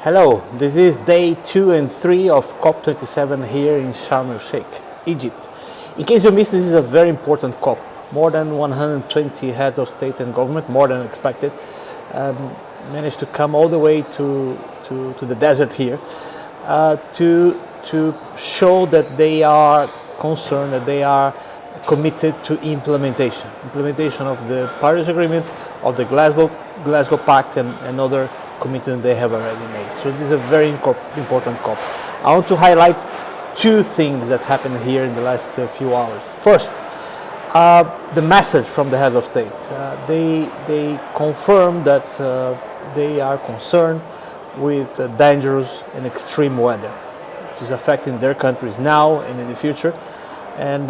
Hello, this is day 2 and 3 of COP27 here in Sharm El-Sheikh, Egypt. In case you missed, this is a very important COP. More than 120 heads of state and government, more than expected, managed to come all the way to the desert here to show that they are concerned, that they are committed to implementation of the Paris Agreement, of the Glasgow Pact and other commitments they have already made. So this is a very important COP. I want to highlight two things that happened here in the last few hours. First, the message from the heads of state. They confirm that they are concerned with dangerous and extreme weather, which is affecting their countries now and in the future. And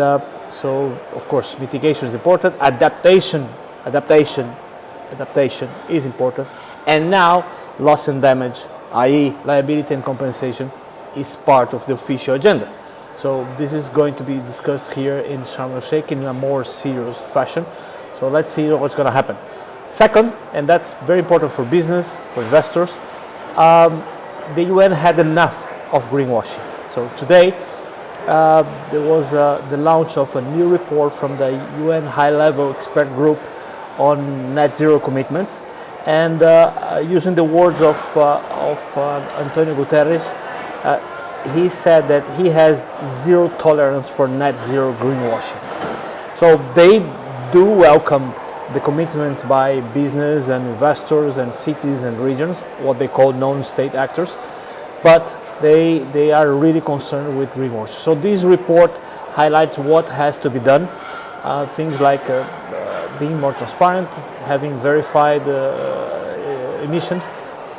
so, of course, mitigation is important. Adaptation is important. And now, loss and damage, i.e. liability and compensation, is part of the official agenda. So this is going to be discussed here in Sharm El-Sheikh in a more serious fashion. So let's see what's going to happen. Second, and that's very important for business, for investors, the UN had enough of greenwashing. So today there was the launch of a new report from the UN high-level expert group on net zero commitments. And using the words of Antonio Guterres, he said that he has zero tolerance for net zero greenwashing. So they do welcome the commitments by business and investors and cities and regions, what they call non-state actors, but they are really concerned with greenwashing. So this report highlights what has to be done, things like being more transparent, having verified emissions,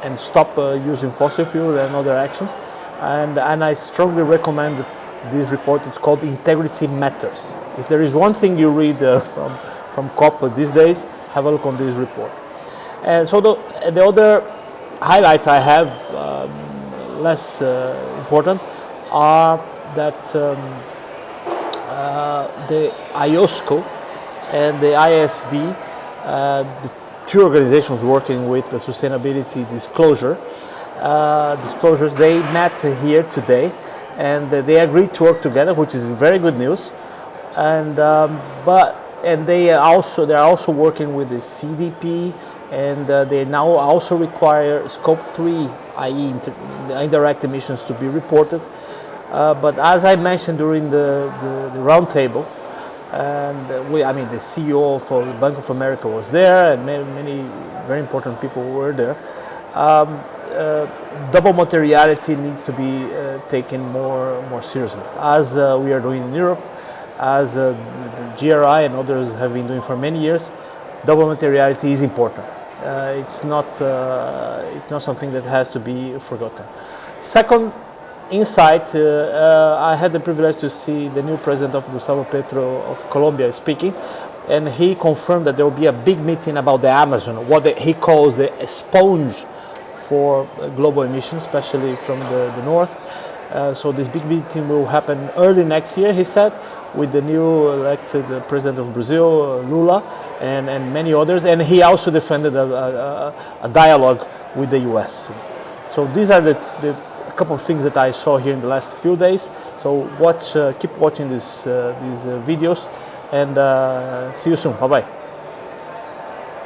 and stop using fossil fuel and other actions. And I strongly recommend this report. It's called Integrity Matters. If there is one thing you read from COP these days, have a look on this report. And so the other highlights I have, less important, are that the IOSCO and the ISB, the two organizations working with the sustainability disclosures, they met here today, and they agreed to work together, which is very good news. And they are also working with the CDP, and they now also require Scope 3, i.e. indirect emissions, to be reported. But as I mentioned during the roundtable, and the CEO of Bank of America was there, and many very important people were there. Double materiality needs to be taken more seriously, as we are doing in Europe, as the GRI and others have been doing for many years. Double materiality is important. It's not something that has to be forgotten. Second insight, I had the privilege to see the new president of Gustavo Petro of Colombia speaking, and he confirmed that there will be a big meeting about the Amazon, what he calls the sponge for global emissions, especially from the north. So this big meeting will happen early next year, he said, with the new elected president of Brazil, Lula, and many others. And he also defended a dialogue with the US. So these are the couple of things that I saw here in the last few days. So keep watching these videos, and see you soon. Bye bye.